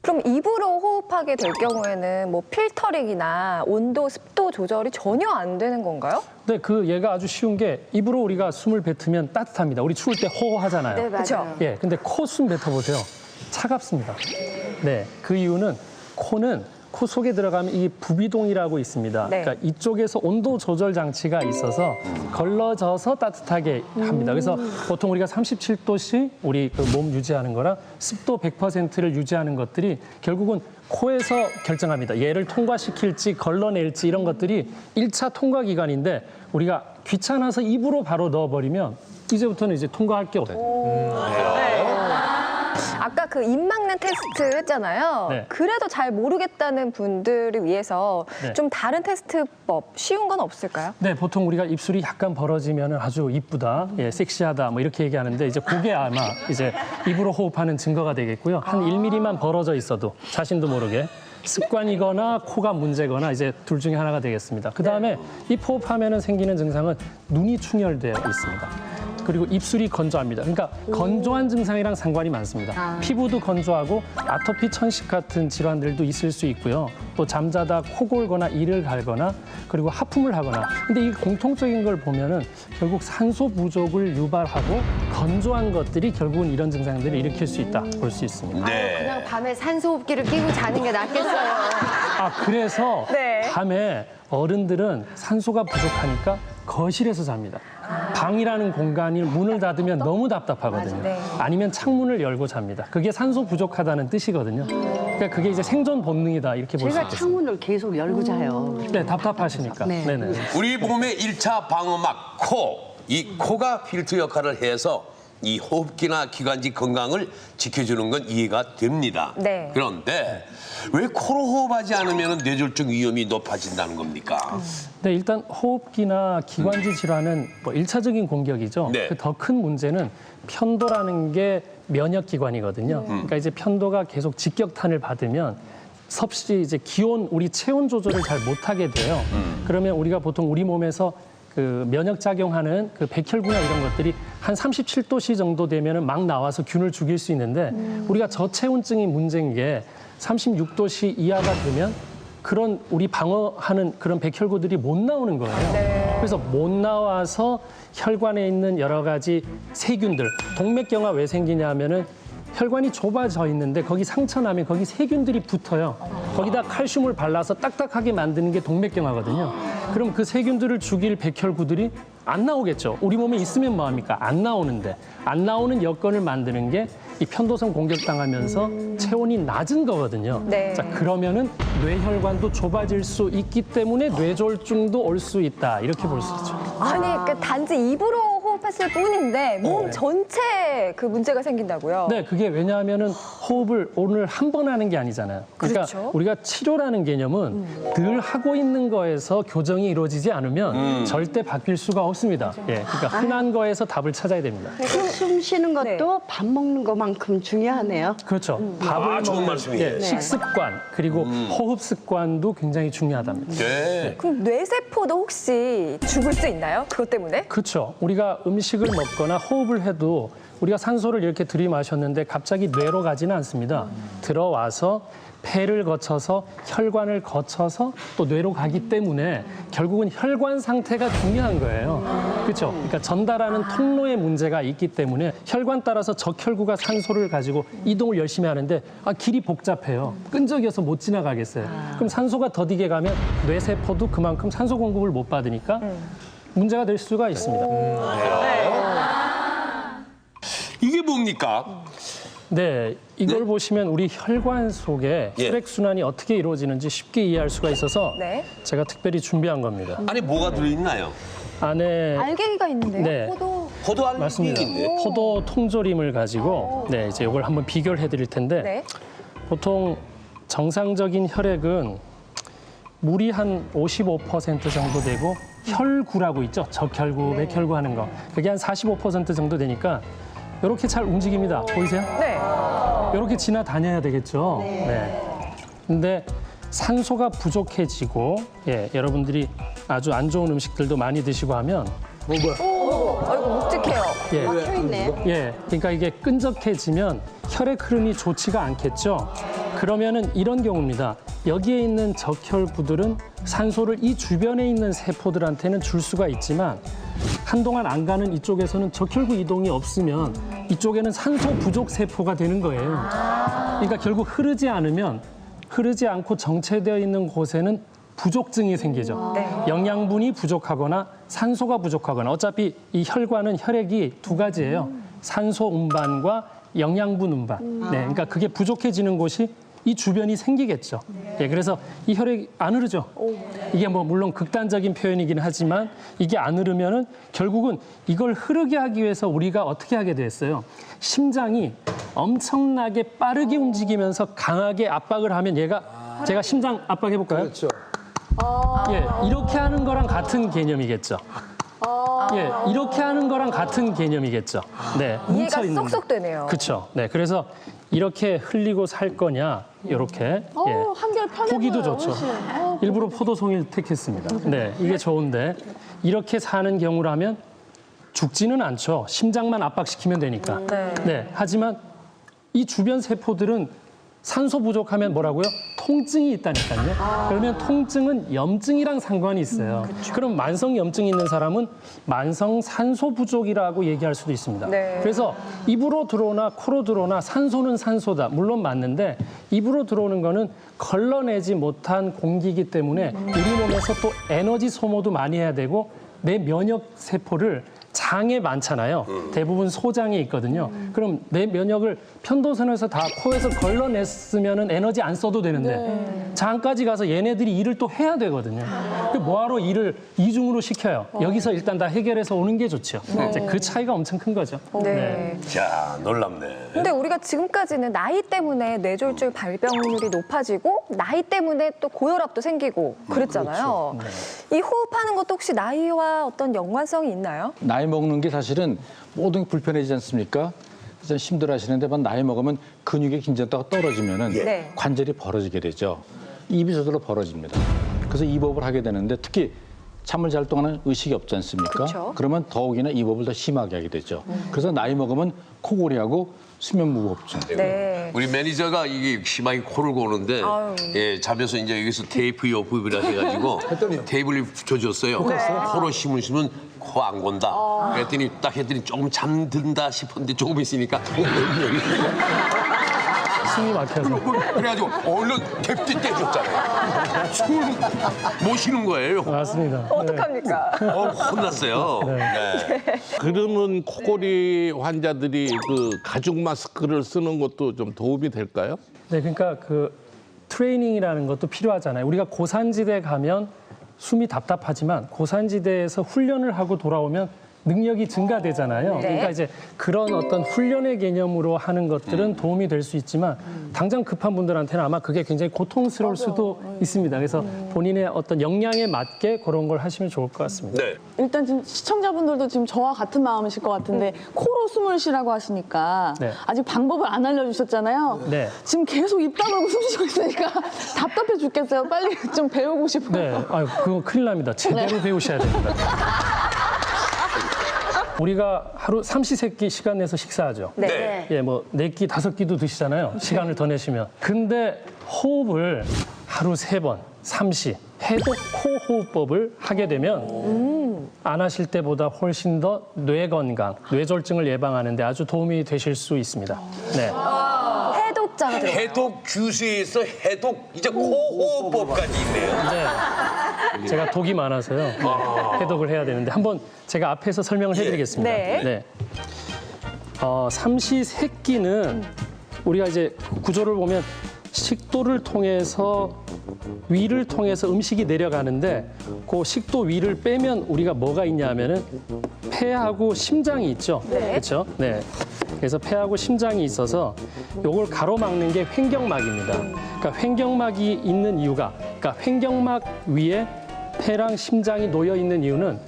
그럼 입으로 호흡하게 될 경우에는 뭐 필터링이나 온도, 습도 조절이 전혀 안 되는 건가요? 네, 그 예가 아주 쉬운 게 입으로 우리가 숨을 뱉으면 따뜻합니다. 우리 추울 때 호호하잖아요. 네, 그렇죠. 맞아요. 예, 근데 코 숨 뱉어보세요. 차갑습니다. 네, 그 이유는 코는 코 속에 들어가면 이 부비동이라고 있습니다. 네. 그러니까 이쪽에서 온도 조절 장치가 있어서 걸러져서 따뜻하게 합니다. 그래서 보통 우리가 37도씨 우리 그 몸 유지하는 거랑 습도 100%를 유지하는 것들이 결국은 코에서 결정합니다. 얘를 통과시킬지 걸러낼지 이런 것들이 1차 통과 기간인데 우리가 귀찮아서 입으로 바로 넣어버리면 이제부터는 이제 통과할 게 없어요. 아까 그 입 막는 테스트 했잖아요. 네. 그래도 잘 모르겠다는 분들을 위해서 네. 좀 다른 테스트법 쉬운 건 없을까요? 네, 보통 우리가 입술이 약간 벌어지면 아주 이쁘다, 예, 섹시하다, 뭐 이렇게 얘기하는데 이제 그게 아마 이제 입으로 호흡하는 증거가 되겠고요. 한 1mm만 벌어져 있어도 자신도 모르게 습관이거나 코가 문제거나 이제 둘 중에 하나가 되겠습니다. 그 다음에 입 호흡하면 생기는 증상은 눈이 충혈되어 있습니다. 그리고 입술이 건조합니다. 그러니까 건조한 증상이랑 상관이 많습니다. 피부도 건조하고 아토피 천식 같은 질환들도 있을 수 있고요. 또 잠자다 코 골거나 이를 갈거나 그리고 하품을 하거나. 근데 이 공통적인 걸 보면은 결국 산소 부족을 유발하고 건조한 것들이 결국은 이런 증상들을 일으킬 수 있다 볼 수 있습니다. 그냥 밤에 산소호흡기를 끼고 자는 게 낫겠어요. 아, 그래서 네. 밤에 어른들은 산소가 부족하니까 거실에서 잡니다. 방이라는 공간이 문을 닫으면 너무 답답하거든요. 네. 아니면 창문을 열고 잡니다. 그게 산소 부족하다는 뜻이거든요. 그러니까 그게 이제 생존 본능이다 이렇게 볼 수 제가 있겠습니다. 창문을 계속 열고 자요. 네, 답답하시니까. 네. 네네. 우리 몸의 1차 방어막 코. 이 코가 필터 역할을 해서 이 호흡기나 기관지 건강을 지켜주는 건 이해가 됩니다. 네. 그런데 왜 코로 호흡하지 않으면 뇌졸중 위험이 높아진다는 겁니까? 네, 일단 호흡기나 기관지 질환은 뭐 1차적인 공격이죠. 네. 그 더 큰 문제는 편도라는 게 면역기관이거든요. 그러니까 이제 편도가 계속 직격탄을 받으면 섭씨 이제 기온, 우리 체온 조절을 잘 못하게 돼요. 그러면 우리가 보통 우리 몸에서 그 면역 작용하는 그 백혈구나 이런 것들이 한 37도씨 정도 되면은 막 나와서 균을 죽일 수 있는데 우리가 저체온증이 문제인 게 36도씨 이하가 되면 그런 우리 방어하는 그런 백혈구들이 못 나오는 거예요. 그래서 못 나와서 혈관에 있는 여러 가지 세균들, 동맥경화 왜 생기냐 하면은 혈관이 좁아져 있는데 거기 상처 나면 거기 세균들이 붙어요. 거기다 칼슘을 발라서 딱딱하게 만드는 게 동맥경화거든요. 그럼 그 세균들을 죽일 백혈구들이 안 나오겠죠. 우리 몸에 있으면 뭐합니까? 안 나오는데. 안 나오는 여건을 만드는 게 이 편도선 공격당하면서 체온이 낮은 거거든요. 네. 자, 그러면은 뇌혈관도 좁아질 수 있기 때문에 뇌졸중도 올 수 있다. 이렇게 볼 수 있죠. 아니, 그 단지 입으로 호흡했을 뿐인데 몸 전체에 그 문제가 생긴다고요? 네, 그게 왜냐하면은 호흡을 오늘 한 번 하는 게 아니잖아요. 그러니까 그렇죠. 우리가 치료라는 개념은 늘 하고 있는 거에서 교정이 이루어지지 않으면 절대 바뀔 수가 없습니다. 예, 그러니까 흔한 거에서 답을 찾아야 됩니다. 숨 쉬는 것도 네. 밥 먹는 것만큼 중요하네요. 그렇죠. 밥을 좋은 먹는 말씀이에요. 식습관 그리고 호흡 습관도 굉장히 중요하답니다. 네. 그럼 뇌세포도 혹시 죽을 수 있나요? 그것 때문에? 그렇죠. 우리가 음식을 먹거나 호흡을 해도 우리가 산소를 이렇게 들이마셨는데 갑자기 뇌로 가지는 않습니다. 들어와서 폐를 거쳐서 혈관을 거쳐서 또 뇌로 가기 때문에 결국은 혈관 상태가 중요한 거예요. 그렇죠? 그러니까 전달하는 통로에 문제가 있기 때문에 혈관 따라서 적혈구가 산소를 가지고 이동을 열심히 하는데 길이 복잡해요. 끈적여서 못 지나가겠어요. 그럼 산소가 더디게 가면 뇌세포도 그만큼 산소 공급을 못 받으니까 문제가 될 수가 있습니다. 이게 뭡니까? 네, 이걸 보시면 우리 혈관 속에 예. 혈액순환이 어떻게 이루어지는지 쉽게 이해할 수가 있어서 네. 제가 특별히 준비한 겁니다. 안에 뭐가 들어있나요? 안에 알갱이가 있는데요? 네. 포도. 포도 알갱이 맞습니다. 있네. 포도 통조림을 가지고 네, 이제 이걸 한번 비교를 해드릴 텐데 네. 보통 정상적인 혈액은 물이 한 55% 정도 되고 혈구라고 있죠. 적혈구, 맥혈구 하는 거. 그게 한 45% 정도 되니까 이렇게 잘 움직입니다. 보이세요? 네. 이렇게 지나다녀야 되겠죠. 네. 근데 산소가 부족해지고 여러분들이 아주 안 좋은 음식들도 많이 드시고 하면 아이고, 묵직해요. 예, 서 있네요. 그러니까 이게 끈적해지면 혈액 흐름이 좋지가 않겠죠. 그러면은 이런 경우입니다. 여기에 있는 적혈구들은 산소를 이 주변에 있는 세포들한테는 줄 수가 있지만 한동안 안 가는 이쪽에서는 적혈구 이동이 없으면 이쪽에는 산소 부족 세포가 되는 거예요. 그러니까 결국 흐르지 않고 정체되어 있는 곳에는 부족증이 생기죠. 영양분이 부족하거나 산소가 부족하거나 어차피 이 혈관은 혈액이 두 가지예요. 산소 운반과 영양분 운반. 네, 그러니까 그게 부족해지는 곳이 이 주변이 생기겠죠. 예, 그래서 이 혈액이 안 흐르죠. 이게 뭐 물론 극단적인 표현이긴 하지만 이게 안 흐르면은 결국은 이걸 흐르게 하기 위해서 우리가 어떻게 하게 됐어요? 심장이 엄청나게 빠르게 움직이면서 강하게 압박을 하면 제가 심장 압박해 볼까요? 그렇죠. 예, 이렇게 하는 거랑 같은 개념이겠죠. 예, 이렇게 하는 거랑 같은 개념이겠죠. 네, 이해가 뭉쳐 있는 쏙쏙 되네요. 그렇죠. 네, 그래서 이렇게 흘리고 살 거냐, 이렇게. 예. 한결 편해 보기도 보여요, 좋죠. 훨씬. 일부러 포도송이를 택했습니다. 네, 이게 좋은데 이렇게 사는 경우라면 죽지는 않죠. 심장만 압박시키면 되니까. 네, 하지만 이 주변 세포들은 산소 부족하면 뭐라고요? 통증이 있다니까요. 그러면 통증은 염증이랑 상관이 있어요. 그럼 만성 염증이 있는 사람은 만성 산소 부족이라고 얘기할 수도 있습니다. 네. 그래서 입으로 들어오나 코로 들어오나 산소는 산소다. 물론 맞는데 입으로 들어오는 거는 걸러내지 못한 공기이기 때문에 우리 몸에서 또 에너지 소모도 많이 해야 되고 내 면역 세포를 장에 많잖아요. 대부분 소장에 있거든요. 그럼 내 면역을 편도선에서 다 코에서 걸러냈으면 에너지 안 써도 되는데 장까지 가서 얘네들이 일을 또 해야 되거든요. 뭐하러 일을 이중으로 시켜요. 여기서 일단 다 해결해서 오는 게 좋죠. 이제 그 차이가 엄청 큰 거죠. 네. 자, 놀랍네. 근데 우리가 지금까지는 나이 때문에 뇌졸중 발병률이 높아지고 나이 때문에 또 고혈압도 생기고 그랬잖아요. 이 호흡하는 것도 혹시 나이와 어떤 연관성이 있나요? 나이 먹는 게 사실은 모든 게 불편해지지 않습니까? 그래서 힘들어하시는데 나이 먹으면 근육의 긴장도가 떨어지면은 네. 관절이 벌어지게 되죠. 입이 저절로 벌어집니다. 그래서 이법을 하게 되는데 특히 잠을 잘 동안은 의식이 없지 않습니까? 그쵸. 그러면 더욱이나 이법을 더 심하게 하게 되죠. 그래서 나이 먹으면 코골이하고 수면 무호흡증. 네. 우리 매니저가 이게 심하게 코를 고는데 아유. 예, 잡혀서 이제 여기서 테이프 요법이라 해가지고 테이블을 붙여줬어요. 코로 힘을 주면 코 안 건다. 그랬더니 딱 했더니 조금 잠든다 싶었는데 조금 있으니까 숨이 막혀서. 그래가지고 얼른 탭띠 떼줬잖아요. 숨을 못 쉬는 거예요. 맞습니다. 어떡합니까? 혼났어요. 네. 그러면 코골이 환자들이 그 가죽 마스크를 쓰는 것도 좀 도움이 될까요? 네, 그러니까 그 트레이닝이라는 것도 필요하잖아요. 우리가 고산지대 가면 숨이 답답하지만 고산지대에서 훈련을 하고 돌아오면 능력이 증가되잖아요. 그러니까 이제 그런 어떤 훈련의 개념으로 하는 것들은 도움이 될 수 있지만 당장 급한 분들한테는 아마 그게 굉장히 고통스러울 수도 있습니다. 그래서 본인의 어떤 역량에 맞게 그런 걸 하시면 좋을 것 같습니다. 네. 일단 지금 시청자분들도 지금 저와 같은 마음이실 것 같은데 코로 숨을 쉬라고 하시니까 네. 아직 방법을 안 알려주셨잖아요. 네. 지금 계속 입 다물고 숨 쉬고 있으니까 답답해 죽겠어요. 빨리 좀 배우고 싶어요. 네, 아유, 그거 큰일 납니다. 제대로 배우셔야 됩니다. 우리가 하루 삼시세끼 시간 내서 식사하죠. 네. 예, 뭐 4끼, 5끼도 드시잖아요. 시간을 더 내시면. 근데 호흡을 하루 3번, 삼시, 해독 코호흡법을 하게 되면 안 하실 때보다 훨씬 더 뇌 건강, 뇌졸중을 예방하는 데 아주 도움이 되실 수 있습니다. 네. 해독자가 들어가요. 해독 규수에서 해독 이제 코호흡법까지 있네요. 이제 제가 독이 많아서요. 해독을 해야 되는데 한번 제가 앞에서 설명을 해드리겠습니다. 네. 삼시세끼는 우리가 이제 구조를 보면 식도를 통해서 위를 통해서 음식이 내려가는데 그 식도 위를 빼면 우리가 뭐가 있냐 하면은 폐하고 심장이 있죠. 그렇죠? 네. 그래서 폐하고 심장이 있어서 요걸 가로막는 게 횡격막입니다. 그러니까 횡격막이 있는 이유가 그러니까 횡격막 위에 폐랑 심장이 놓여 있는 이유는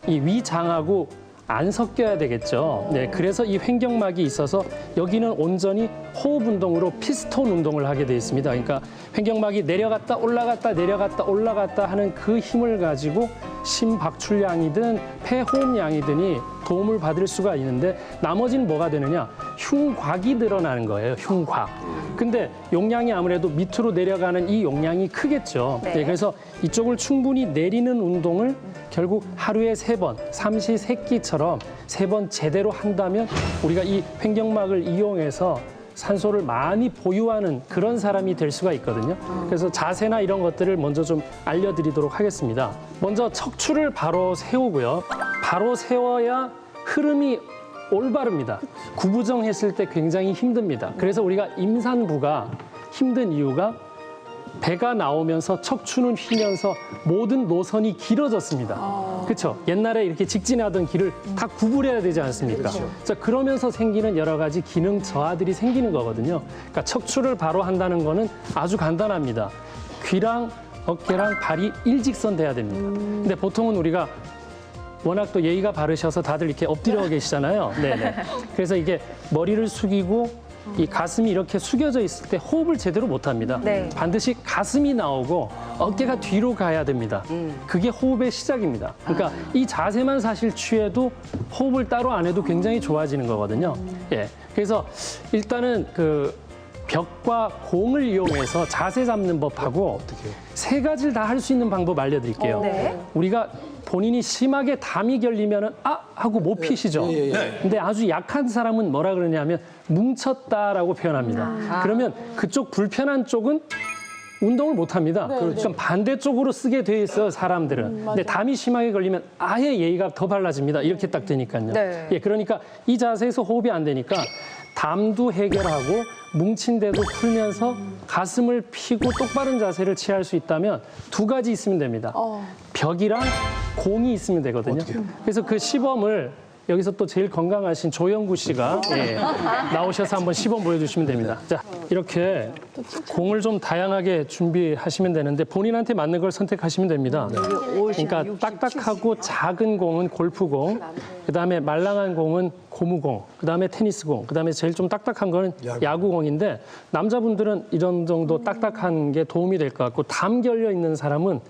이 위장하고 안 섞여야 되겠죠. 네, 그래서 이 횡격막이 있어서 여기는 온전히 호흡 운동으로 피스톤 운동을 하게 돼 있습니다. 그러니까 횡격막이 내려갔다 올라갔다 내려갔다 올라갔다 하는 그 힘을 가지고 심박출량이든 폐호흡량이든이 도움을 받을 수가 있는데 나머지는 뭐가 되느냐? 흉곽이 늘어나는 거예요. 흉곽. 근데 용량이 아무래도 밑으로 내려가는 이 용량이 크겠죠. 네. 네, 그래서 이쪽을 충분히 내리는 운동을 결국 하루에 3번, 삼시세끼처럼 3번 제대로 한다면 우리가 이 횡격막을 이용해서 산소를 많이 보유하는 그런 사람이 될 수가 있거든요. 그래서 자세나 이런 것들을 먼저 좀 알려드리도록 하겠습니다. 먼저 척추를 바로 세우고요. 바로 세워야 흐름이 올바릅니다. 구부정했을 때 굉장히 힘듭니다. 그래서 우리가 임산부가 힘든 이유가 배가 나오면서 척추는 휘면서 모든 노선이 길어졌습니다. 그렇죠? 옛날에 이렇게 직진하던 길을 다 구부려야 되지 않습니까? 자, 그러면서 생기는 여러 가지 기능 저하들이 생기는 거거든요. 그러니까 척추를 바로 한다는 거는 아주 간단합니다. 귀랑 어깨랑 발이 일직선 돼야 됩니다. 근데 보통은 우리가 워낙 또 예의가 바르셔서 다들 이렇게 엎드려 계시잖아요. 네네. 그래서 이게 머리를 숙이고 이 가슴이 이렇게 숙여져 있을 때 호흡을 제대로 못 합니다. 네. 반드시 가슴이 나오고 어깨가 뒤로 가야 됩니다. 그게 호흡의 시작입니다. 그러니까 이 자세만 사실 취해도 호흡을 따로 안 해도 굉장히 좋아지는 거거든요. 예. 그래서 일단은 그 벽과 공을 이용해서 자세 잡는 법하고 3가지를 다 할 수 있는 방법 알려드릴게요. 네. 우리가 본인이 심하게 담이 결리면은 아 하고 못 피시죠. 근데 아주 약한 사람은 뭐라 그러냐면 뭉쳤다라고 표현합니다. 그러면 그쪽 불편한 쪽은 운동을 못 합니다. 그러니까 반대쪽으로 쓰게 돼 있어요, 사람들은. 근데 담이 심하게 걸리면 아예 예의가 더 발라집니다. 이렇게 딱 되니까요. 네. 예, 그러니까 이 자세에서 호흡이 안 되니까 담도 해결하고 뭉친 데도 풀면서 가슴을 펴고 똑바른 자세를 취할 수 있다면 2가지 있으면 됩니다. 벽이랑 공이 있으면 되거든요. 그래서 그 시범을 여기서 또 제일 건강하신 조영구 씨가 예, 나오셔서 한번 시범 보여주시면 됩니다. 자, 이렇게 공을 좀 다양하게 준비하시면 되는데 본인한테 맞는 걸 선택하시면 됩니다. 그러니까 딱딱하고 작은 공은 골프공, 그다음에 말랑한 공은 고무공, 그다음에 테니스공, 그다음에 제일 좀 딱딱한 거는 야구공인데 남자분들은 이런 정도 딱딱한 게 도움이 될 것 같고 담 결려 있는 사람은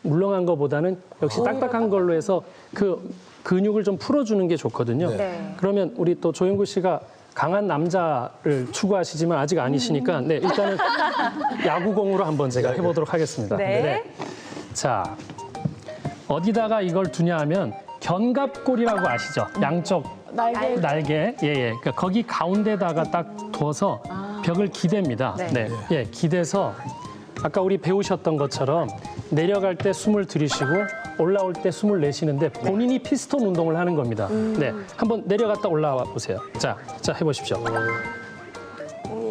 물렁한 것보다는 역시 딱딱한 걸로 해서 그 근육을 좀 풀어주는 게 좋거든요. 네. 그러면 우리 또 조영구 씨가 강한 남자를 추구하시지만 아직 아니시니까 네, 일단은 야구공으로 한번 제가 해보도록 하겠습니다. 네. 자, 어디다가 이걸 두냐 하면 견갑골이라고 아시죠? 양쪽 날개. 예. 그러니까 거기 가운데다가 딱 둬서 벽을 기댑니다. 네. 예, 기대서 아까 우리 배우셨던 것처럼 내려갈 때 숨을 들이쉬고 올라올 때 숨을 내쉬는데 본인이 피스톤 운동을 하는 겁니다. 네, 한번 내려갔다 올라와 보세요. 자, 해보십시오.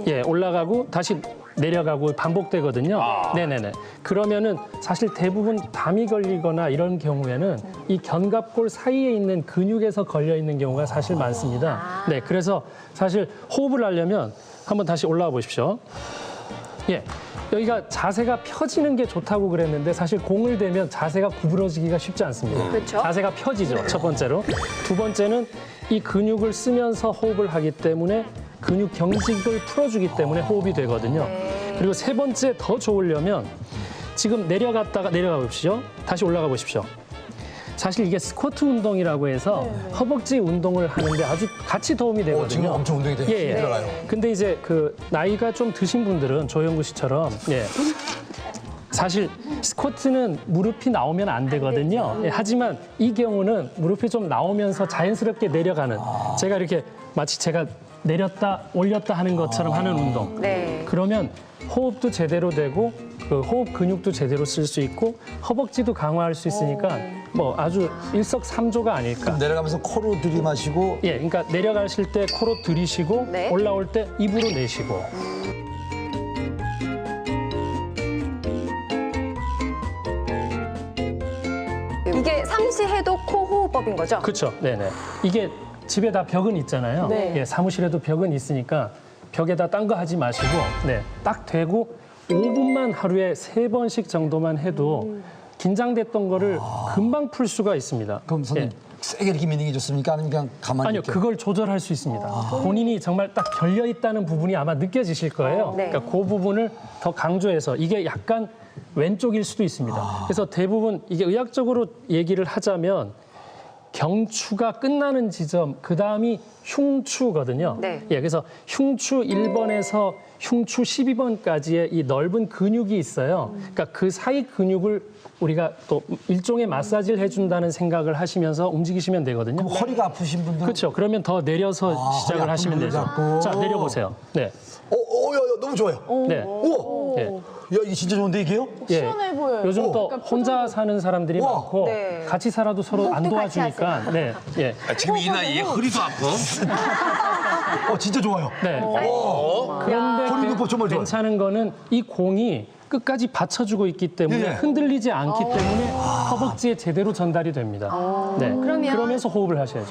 예, 올라가고 다시 내려가고 반복되거든요. 네네네. 그러면은 사실 대부분 담이 걸리거나 이런 경우에는 이 견갑골 사이에 있는 근육에서 걸려 있는 경우가 사실 많습니다. 네, 그래서 사실 호흡을 하려면 한번 다시 올라와 보십시오. 예. 여기가 자세가 펴지는 게 좋다고 그랬는데 사실 공을 대면 자세가 구부러지기가 쉽지 않습니다. 그렇죠. 자세가 펴지죠, 첫 번째로. 2번째는 이 근육을 쓰면서 호흡을 하기 때문에 근육 경직을 풀어주기 때문에 호흡이 되거든요. 그리고 3번째 더 좋으려면 지금 내려가 보십시오. 다시 올라가 보십시오. 사실 이게 스쿼트 운동이라고 해서 허벅지 운동을 하는데 아주 같이 도움이 되거든요. 지금 엄청 운동이 들어가요. 근데 이제 그 나이가 좀 드신 분들은 조영구 씨처럼 사실 스쿼트는 무릎이 나오면 안 되거든요. 하지만 이 경우는 무릎이 좀 나오면서 자연스럽게 내려가는 제가 이렇게 마치 제가 내렸다 올렸다 하는 것처럼 하는 운동. 네. 그러면 호흡도 제대로 되고 그 호흡 근육도 제대로 쓸 수 있고 허벅지도 강화할 수 있으니까 뭐 아주 일석삼조가 아닐까. 내려가면서 코로 들이마시고 예, 그러니까 내려가실 때 코로 들이쉬고 네. 올라올 때 입으로 내쉬고. 이게 상시해도 코 호흡법인 거죠? 그렇죠. 네네. 이게 집에 다 벽은 있잖아요. 네. 예, 사무실에도 벽은 있으니까 벽에다 딴 거 하지 마시고 딱 대고 5분만 하루에 3번씩 정도만 해도 긴장됐던 거를 금방 풀 수가 있습니다. 그럼 선생님 세게 이렇게 미는 게 좋습니까? 아니면 그냥 가만히 아니요, 이렇게? 그걸 조절할 수 있습니다. 본인이 정말 딱 결려 있다는 부분이 아마 느껴지실 거예요. 네. 그러니까 그 부분을 더 강조해서 이게 약간 왼쪽일 수도 있습니다. 그래서 대부분 이게 의학적으로 얘기를 하자면 경추가 끝나는 지점, 그 다음이 흉추거든요. 네. 예, 그래서 흉추 1번에서 흉추 12번까지의 이 넓은 근육이 있어요. 그러니까 그 사이 근육을 우리가 또 일종의 마사지를 해준다는 생각을 하시면서 움직이시면 되거든요. 그럼 허리가 아프신 분들. 그렇죠. 그러면 더 내려서 허리 시작을 아픈 하시면 분들 되죠. 잡고. 자, 내려보세요. 네. 야, 너무 좋아요. 네. 우와. 예. 야, 이게 진짜 좋은데, 이게요? 시원해 보여요. 요즘 또 그러니까 혼자 사는 사람들이 우와. 많고 네. 같이 살아도 서로 안 호흡도 같이 도와주니까. 네. 예. 아, 지금 이 나이에 허리도 아파? 진짜 좋아요. 네. 허리 그런데 근법 정말 좋아요. 괜찮은 거는 이 공이 끝까지 받쳐주고 있기 때문에 예. 흔들리지 않기 때문에 허벅지에 제대로 전달이 됩니다. 네. 그러면 그러면서 호흡을 하셔야죠.